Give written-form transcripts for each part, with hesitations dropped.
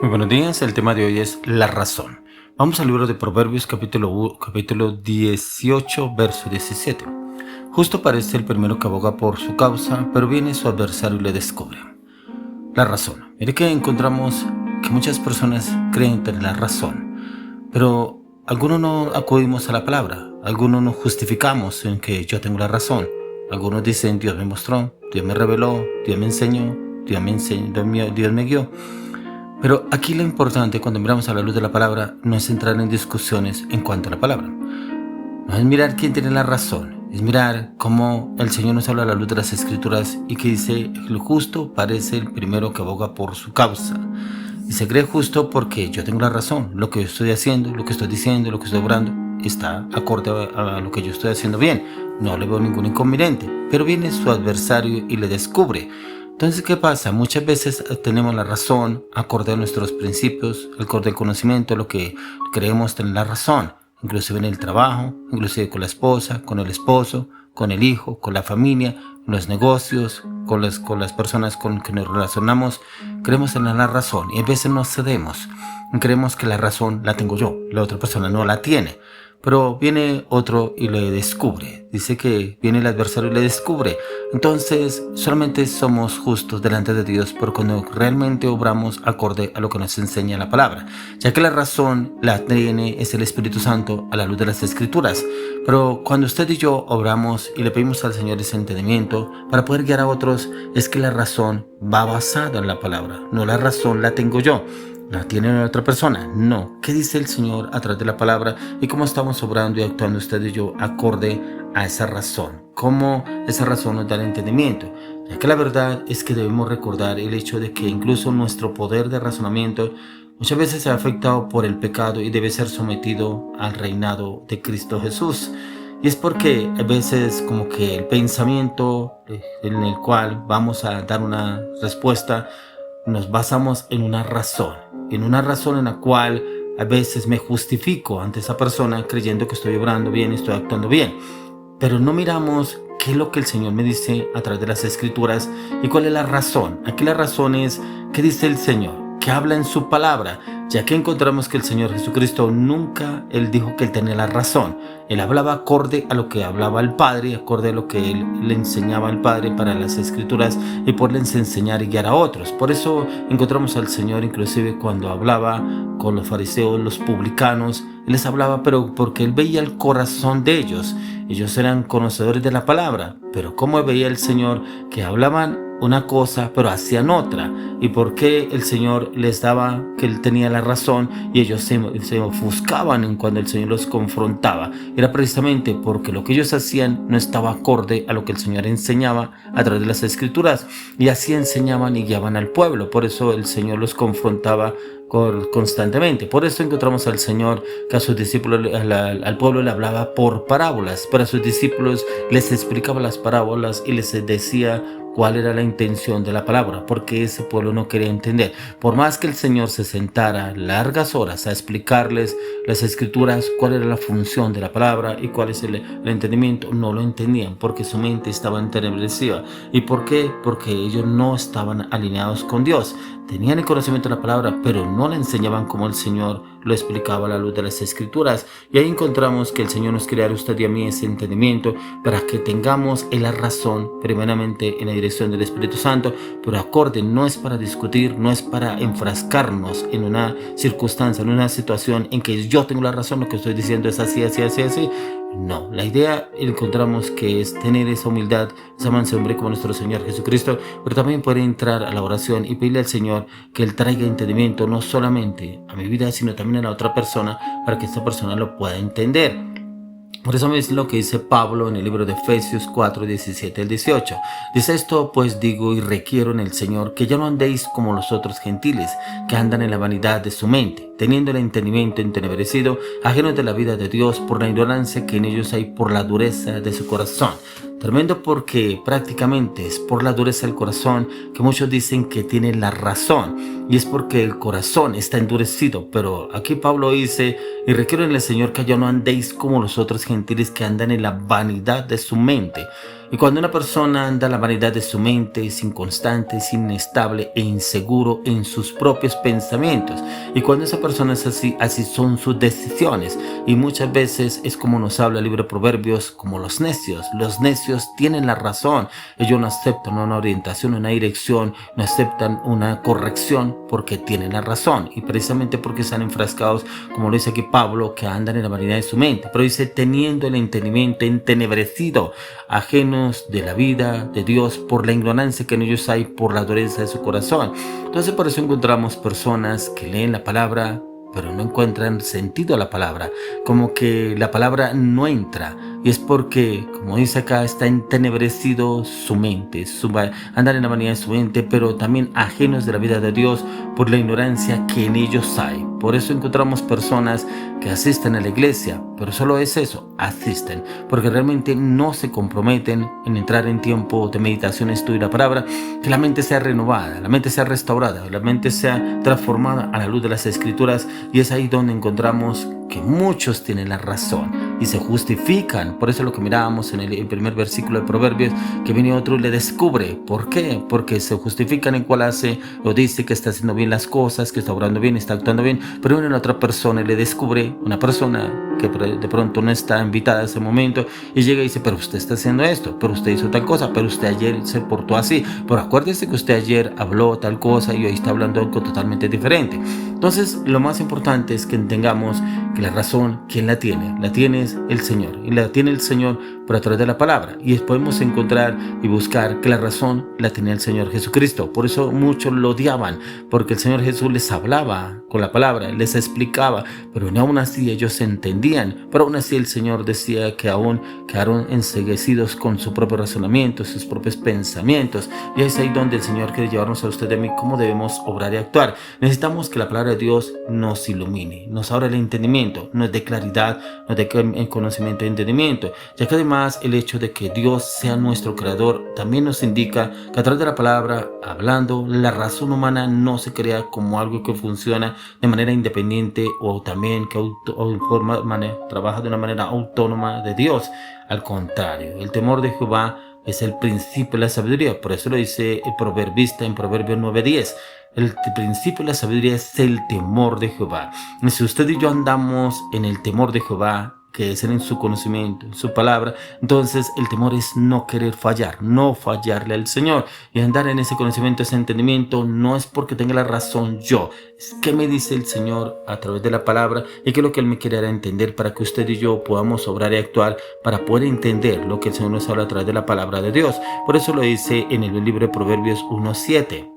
Muy buenos días, el tema de hoy es la razón. Vamos al libro de Proverbios capítulo 18, verso 17. Justo parece el primero que aboga por su causa, pero viene su adversario y le descubre. La razón. Mire que encontramos que muchas personas creen tener la razón, pero algunos no acudimos a la palabra, algunos nos justificamos en que yo tengo la razón. Algunos dicen Dios me mostró, Dios me reveló, Dios me enseñó, Dios me guió. Pero aquí lo importante cuando miramos a la luz de la palabra no es entrar en discusiones en cuanto a la palabra. No es mirar quién tiene la razón, es mirar cómo el Señor nos habla a la luz de las Escrituras y que dice, el justo parece el primero que aboga por su causa. Y se cree justo porque yo tengo la razón, lo que yo estoy haciendo, lo que estoy diciendo, lo que estoy obrando, está acorde a lo que yo estoy haciendo bien. No le veo ningún inconveniente, pero viene su adversario y le descubre. Entonces, ¿qué pasa? Muchas veces tenemos la razón acorde a nuestros principios, acorde al conocimiento, lo que creemos tener la razón, inclusive en el trabajo, inclusive con la esposa, con el esposo, con el hijo, con la familia, en los negocios, con las personas con que nos relacionamos. Creemos tener la razón y a veces nos cedemos. Creemos que la razón la tengo yo, la otra persona no la tiene. Pero viene otro y le descubre. Dice que viene el adversario y le descubre. Entonces solamente somos justos delante de Dios por cuando realmente obramos acorde a lo que nos enseña la palabra. Ya que la razón la tiene es el Espíritu Santo a la luz de las Escrituras. Pero cuando usted y yo obramos y le pedimos al Señor ese entendimiento para poder guiar a otros, es que la razón va basada en la palabra. No la razón la tengo yo. ¿La tiene otra persona? No. ¿Qué dice el Señor a través de la palabra? ¿Y cómo estamos obrando y actuando usted y yo acorde a esa razón? ¿Cómo esa razón nos da el entendimiento? Ya que la verdad es que debemos recordar el hecho de que incluso nuestro poder de razonamiento muchas veces se ha afectado por el pecado y debe ser sometido al reinado de Cristo Jesús. Y es porque a veces como que el pensamiento en el cual vamos a dar una respuesta nos basamos en una razón en la cual a veces me justifico ante esa persona creyendo que estoy obrando bien, estoy actuando bien, pero no miramos qué es lo que el Señor me dice a través de las Escrituras y cuál es la razón. Aquí la razón es qué dice el Señor, que habla en su palabra, ya que encontramos que el Señor Jesucristo nunca Él dijo que Él tenía la razón. Él hablaba acorde a lo que hablaba el Padre, acorde a lo que Él le enseñaba al Padre para las Escrituras y poderles enseñar y guiar a otros. Por eso encontramos al Señor inclusive cuando hablaba con los fariseos, los publicanos, Él les hablaba pero porque Él veía el corazón de ellos. Ellos eran conocedores de la palabra, pero cómo veía el Señor que hablaban una cosa pero hacían otra, y por qué el Señor les daba que Él tenía la razón y ellos se ofuscaban en cuando el Señor los confrontaba. Era precisamente porque lo que ellos hacían no estaba acorde a lo que el Señor enseñaba a través de las Escrituras, y así enseñaban y guiaban al pueblo. Por eso el Señor los confrontaba constantemente. Por eso encontramos al Señor que a sus discípulos, al pueblo le hablaba por parábolas, pero a sus discípulos les explicaba las parábolas y les decía cuál era la intención de la palabra, porque ese pueblo no quería entender. Por más que el Señor se sentara largas horas a explicarles las Escrituras, cuál era la función de la palabra y cuál es el entendimiento, no lo entendían porque su mente estaba entenebrecida. ¿Y por qué? Porque ellos no estaban alineados con Dios. Tenían el conocimiento de la palabra, pero no la enseñaban como el Señor lo explicaba a la luz de las Escrituras. Y ahí encontramos que el Señor nos quiere dar a usted y a mí ese entendimiento para que tengamos la razón primeramente en la dirección del Espíritu Santo, pero acorde, no es para discutir, no es para enfrascarnos en una circunstancia, en una situación en que yo tengo la razón, lo que estoy diciendo es así, así, así, así. No, la idea encontramos que es tener esa humildad, esa mansedumbre como nuestro Señor Jesucristo, pero también poder entrar a la oración y pedirle al Señor que Él traiga entendimiento no solamente a mi vida, sino también a la otra persona, para que esta persona lo pueda entender. Por eso es lo que dice Pablo en el libro de Efesios 4, 17 al 18. Dice: esto pues digo y requiero en el Señor, que ya no andéis como los otros gentiles, que andan en la vanidad de su mente, teniendo el entendimiento entenebrecido, ajenos de la vida de Dios por la ignorancia que en ellos hay por la dureza de su corazón. Tremendo porque prácticamente es por la dureza del corazón que muchos dicen que tienen la razón. Y es porque el corazón está endurecido. Pero aquí Pablo dice, y requiero en el Señor que ya no andéis como los otros gentiles que andan en la vanidad de su mente. Y cuando una persona anda en la vanidad de su mente, es inconstante, es inestable e inseguro en sus propios pensamientos. Y cuando esa persona es así, así son sus decisiones. Y muchas veces es como nos habla el libro de Proverbios, como los necios. Los necios tienen la razón. Ellos no aceptan una orientación, una dirección, no aceptan una corrección porque tienen la razón. Y precisamente porque están enfrascados, como lo dice aquí Pablo, que andan en la vanidad de su mente. Pero dice, teniendo el entendimiento entenebrecido, ajenos de la vida de Dios por la ignorancia que en ellos hay, por la dureza de su corazón. Entonces por eso encontramos personas que leen la palabra pero no encuentran sentido a la palabra, como que la palabra no entra, y es porque, como dice acá, está entenebrecido su mente, andan en la vanidad de su mente, pero también ajenos de la vida de Dios por la ignorancia que en ellos hay. Por eso encontramos personas que asisten a la iglesia, pero solo es eso, asisten, porque realmente no se comprometen en entrar en tiempo de meditación, estudio de la palabra, que la mente sea renovada, la mente sea restaurada, la mente sea transformada a la luz de las Escrituras. Y es ahí donde encontramos que muchos tienen la razón y se justifican. Por eso lo que mirábamos en el primer versículo de Proverbios, que viene otro y le descubre. ¿Por qué? Porque se justifican en cuál hace o dice que está haciendo bien las cosas, que está obrando bien, está actuando bien, pero viene otra persona y le descubre, una persona que de pronto no está invitada a ese momento, y llega y dice, pero usted está haciendo esto, pero usted hizo tal cosa, pero usted ayer se portó así, pero acuérdese que usted ayer habló tal cosa y hoy está hablando algo totalmente diferente. Entonces lo más importante es que entendamos que la razón, ¿quién la tiene? La tiene el Señor, y la tiene el Señor por a través de la palabra, y podemos encontrar y buscar que la razón la tenía el Señor Jesucristo. Por eso muchos lo odiaban, porque el Señor Jesús les hablaba con la palabra, les explicaba, pero aún así ellos entendían, pero aún así el Señor decía que aún quedaron enceguecidos con su propio razonamiento, sus propios pensamientos, y es ahí donde el Señor quiere llevarnos a usted y a mí cómo debemos obrar y actuar. Necesitamos que la palabra de Dios nos ilumine, nos abra el entendimiento, nos dé claridad, nos dé conocimiento y entendimiento, ya que además el hecho de que Dios sea nuestro creador también nos indica que a través de la palabra, hablando, la razón humana no se crea como algo que funciona de manera independiente o también que trabaja de una manera autónoma de Dios. Al contrario, el temor de Jehová es el principio de la sabiduría. Por eso lo dice el proverbista en Proverbios 9:10. El principio de la sabiduría es el temor de Jehová. Y si usted y yo andamos en el temor de Jehová, que es en su conocimiento, en su palabra, entonces el temor es no querer fallar, no fallarle al Señor. Y andar en ese conocimiento, ese entendimiento, no es porque tenga la razón yo, es que me dice el Señor a través de la palabra, y que es lo que Él me quiere dar a entender para que usted y yo podamos obrar y actuar, para poder entender lo que el Señor nos habla a través de la palabra de Dios. Por eso lo dice en el libro de Proverbios 1:7.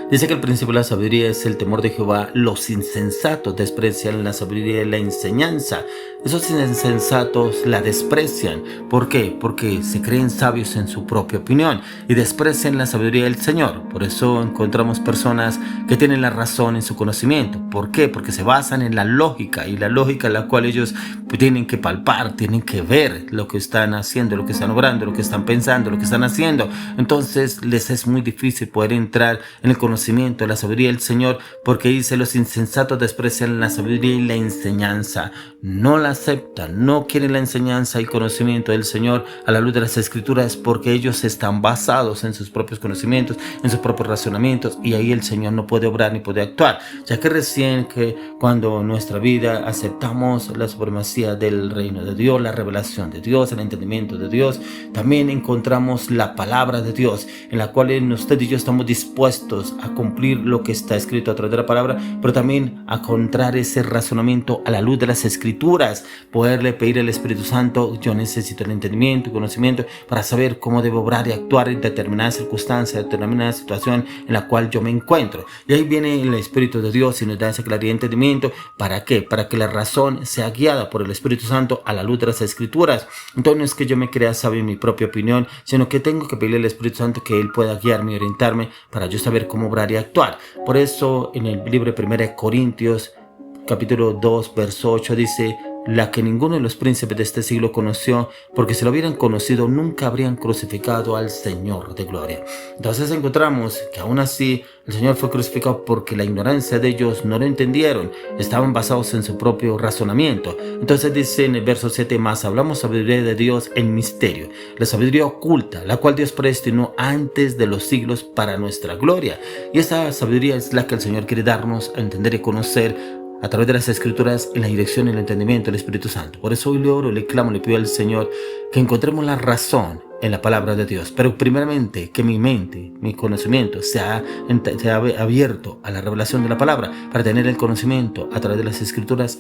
Dice que el principio de la sabiduría es el temor de Jehová. Los insensatos desprecian la sabiduría y la enseñanza. Esos insensatos la desprecian. ¿Por qué? Porque se creen sabios en su propia opinión y desprecian la sabiduría del Señor. Por eso encontramos personas que tienen la razón en su conocimiento. ¿Por qué? Porque se basan en la lógica, y la lógica en la cual ellos tienen que palpar, tienen que ver lo que están haciendo, lo que están obrando, lo que están pensando, lo que están haciendo. Entonces les es muy difícil poder entrar en el conocimiento de la sabiduría del Señor, porque dice, los insensatos desprecian la sabiduría y la enseñanza. No la aceptan, no quieren la enseñanza y conocimiento del Señor a la luz de las Escrituras, porque ellos están basados en sus propios conocimientos, en sus propios razonamientos, y ahí el Señor no puede obrar ni puede actuar, ya que recién que cuando en nuestra vida aceptamos la supremacía del reino de Dios, la revelación de Dios, el entendimiento de Dios, también encontramos la palabra de Dios, en la cual usted y yo estamos dispuestos a cumplir lo que está escrito a través de la palabra, pero también a encontrar ese razonamiento a la luz de las Escrituras, poderle pedir al Espíritu Santo, yo necesito el entendimiento y conocimiento para saber cómo debo obrar y actuar en determinada circunstancia, en determinada situación en la cual yo me encuentro. Y ahí viene el Espíritu de Dios y nos da esa claridad y entendimiento. ¿Para qué? Para que la razón sea guiada por el Espíritu Santo a la luz de las Escrituras. Entonces no es que yo me crea sabio en mi propia opinión, sino que tengo que pedirle al Espíritu Santo que Él pueda guiarme y orientarme para yo saber cómo obrar y actuar. Por eso en el libro de 1 Corintios capítulo 2, verso 8 dice, la que ninguno de los príncipes de este siglo conoció, porque si lo hubieran conocido nunca habrían crucificado al Señor de gloria. Entonces encontramos que aún así el Señor fue crucificado porque la ignorancia de ellos no lo entendieron, estaban basados en su propio razonamiento. Entonces dice en el verso 7 más, hablamos sabiduría de Dios en misterio, la sabiduría oculta, la cual Dios predestinó antes de los siglos para nuestra gloria. Y esa sabiduría es la que el Señor quiere darnos a entender y conocer a través de las Escrituras, en la dirección y el entendimiento del Espíritu Santo. Por eso hoy le oro, le clamo, le pido al Señor que encontremos la razón en la palabra de Dios. Pero primeramente que mi mente, mi conocimiento sea abierto a la revelación de la palabra para tener el conocimiento a través de las Escrituras.